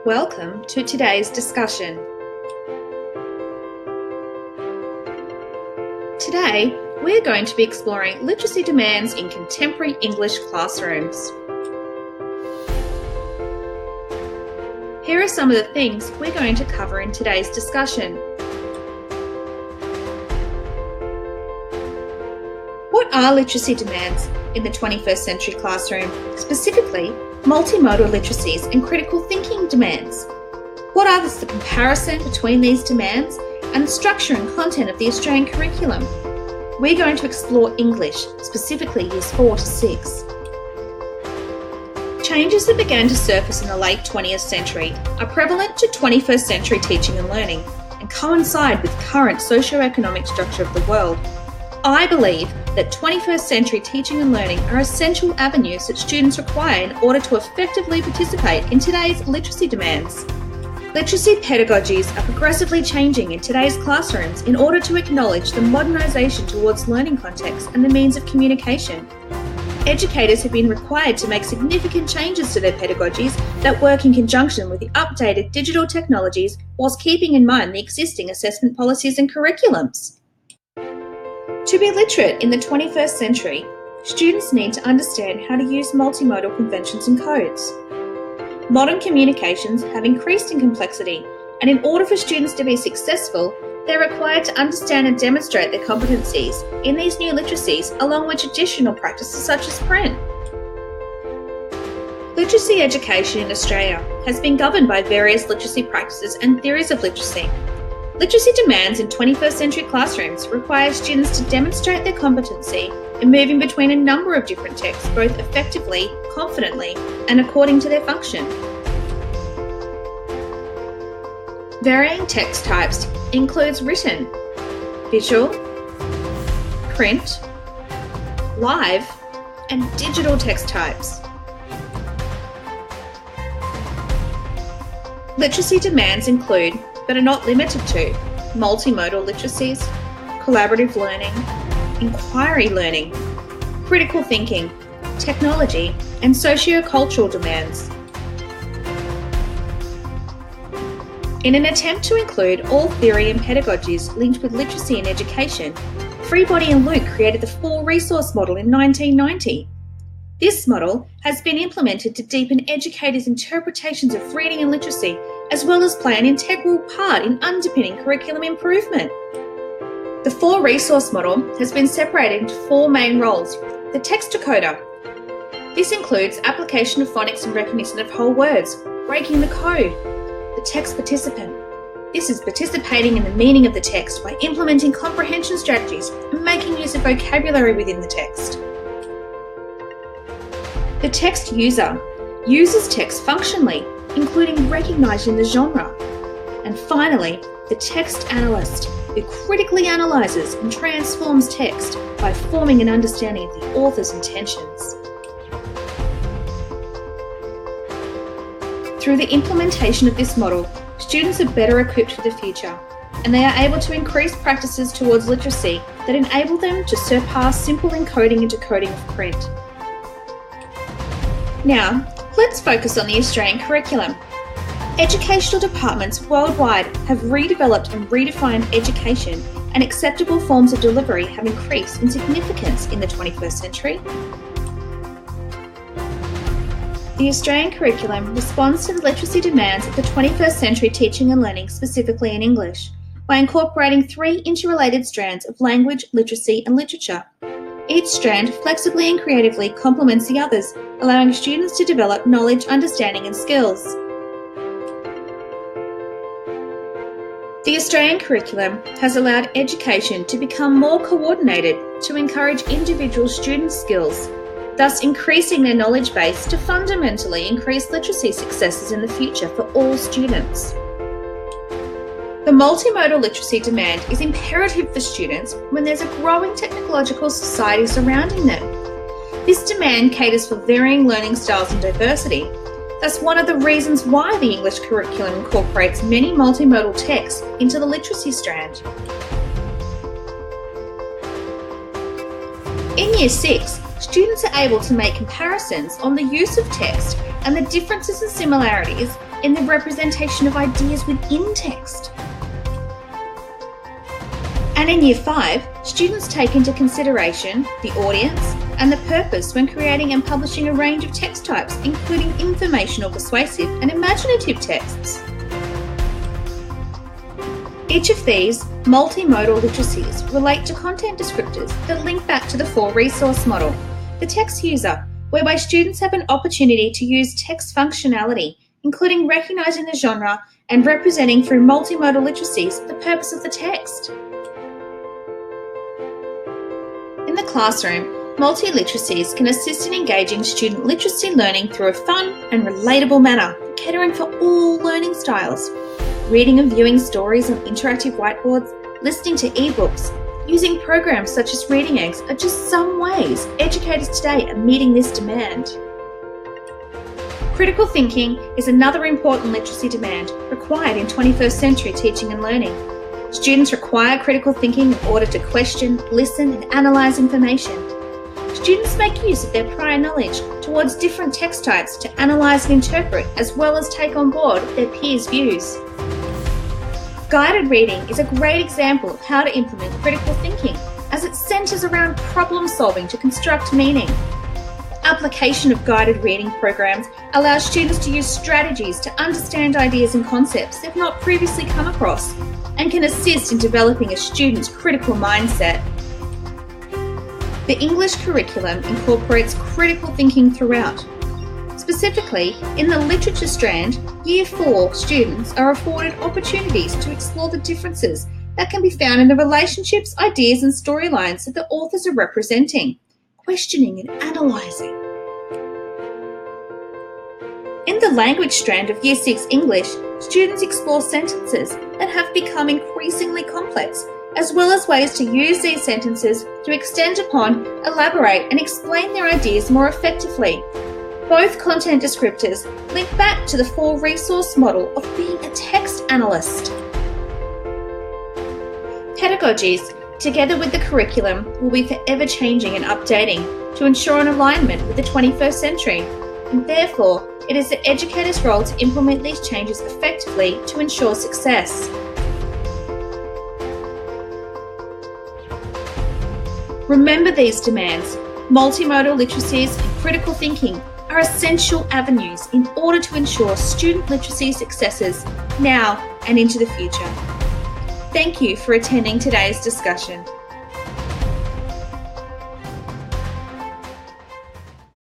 Welcome to today's discussion. Today, we're going to be exploring literacy demands in contemporary English classrooms. Here are some of the things we're going to cover in today's discussion. What are literacy demands in the 21st century classroom, specifically multimodal literacies and critical thinking demands? What are the comparison between these demands and the structure and content of the Australian curriculum? We're going to explore English, specifically years 4 to 6. Changes that began to surface in the late 20th century are prevalent to 21st century teaching and learning and coincide with current socio-economic structure of the world. I believe that 21st century teaching and learning are essential avenues that students require in order to effectively participate in today's literacy demands. Literacy pedagogies are progressively changing in today's classrooms in order to acknowledge the modernisation towards learning contexts and the means of communication. Educators have been required to make significant changes to their pedagogies that work in conjunction with the updated digital technologies whilst keeping in mind the existing assessment policies and curriculums. To be literate in the 21st century, students need to understand how to use multimodal conventions and codes. Modern communications have increased in complexity, and in order for students to be successful, they're required to understand and demonstrate their competencies in these new literacies along with traditional practices such as print. Literacy education in Australia has been governed by various literacy practices and theories of literacy. Literacy demands in 21st century classrooms require students to demonstrate their competency in moving between a number of different texts, both effectively, confidently, and according to their function. Varying text types includes written, visual, print, live, and digital text types. Literacy demands include, but are not limited to, multimodal literacies, collaborative learning, inquiry learning, critical thinking, technology, and socio-cultural demands. In an attempt to include all theory and pedagogies linked with literacy and education, Freebody and Luke created the 4-resource model in 1990. This model has been implemented to deepen educators' interpretations of reading and literacy, as well as play an integral part in underpinning curriculum improvement. The 4-resource model has been separated into 4 main roles. The text decoder. This includes application of phonics and recognition of whole words, breaking the code. The text participant. This is participating in the meaning of the text by implementing comprehension strategies and making use of vocabulary within the text. The text user uses text functionally, including recognising the genre. And finally, the text analyst, who critically analyses and transforms text by forming an understanding of the author's intentions. Through the implementation of this model, students are better equipped for the future, and they are able to increase practices towards literacy that enable them to surpass simple encoding and decoding of print. Now, let's focus on the Australian curriculum. Educational departments worldwide have redeveloped and redefined education, and acceptable forms of delivery have increased in significance in the 21st century. The Australian curriculum responds to the literacy demands of the 21st century teaching and learning, specifically in English, by incorporating 3 interrelated strands of language, literacy, and literature. Each strand flexibly and creatively complements the others, allowing students to develop knowledge, understanding, and skills. The Australian curriculum has allowed education to become more coordinated to encourage individual student skills, thus increasing their knowledge base to fundamentally increase literacy successes in the future for all students. The multimodal literacy demand is imperative for students when there's a growing technological society surrounding them. This demand caters for varying learning styles and diversity. That's one of the reasons why the English curriculum incorporates many multimodal texts into the literacy strand. In Year 6, students are able to make comparisons on the use of text and the differences and similarities in the representation of ideas within text. And in Year 5, students take into consideration the audience and the purpose when creating and publishing a range of text types, including informational, persuasive, and imaginative texts. Each of these multimodal literacies relate to content descriptors that link back to the 4-resource model, the text user, whereby students have an opportunity to use text functionality, including recognizing the genre and representing through multimodal literacies the purpose of the text. In the classroom, multi-literacies can assist in engaging student literacy learning through a fun and relatable manner, catering for all learning styles. Reading and viewing stories on interactive whiteboards, listening to ebooks, using programs such as Reading Eggs are just some ways educators today are meeting this demand. Critical thinking is another important literacy demand required in 21st century teaching and learning. Students require critical thinking in order to question, listen, and analyse information. Students make use of their prior knowledge towards different text types to analyse and interpret, as well as take on board their peers' views. Guided reading is a great example of how to implement critical thinking, as it centres around problem solving to construct meaning. Application of guided reading programs allows students to use strategies to understand ideas and concepts they've not previously come across, and can assist in developing a student's critical mindset. The English curriculum incorporates critical thinking throughout. Specifically, in the literature strand, Year 4 students are afforded opportunities to explore the differences that can be found in the relationships, ideas, and storylines that the authors are representing, questioning and analysing. In the language strand of Year 6 English, students explore sentences that have become increasingly complex, as well as ways to use these sentences to extend upon, elaborate, and explain their ideas more effectively. Both content descriptors link back to the 4-resource model of being a text analyst. Pedagogies, together with the curriculum, will be forever changing and updating to ensure an alignment with the 21st century, and therefore it is the educator's role to implement these changes effectively to ensure success. Remember these demands. Multimodal literacies and critical thinking are essential avenues in order to ensure student literacy successes now and into the future. Thank you for attending today's discussion.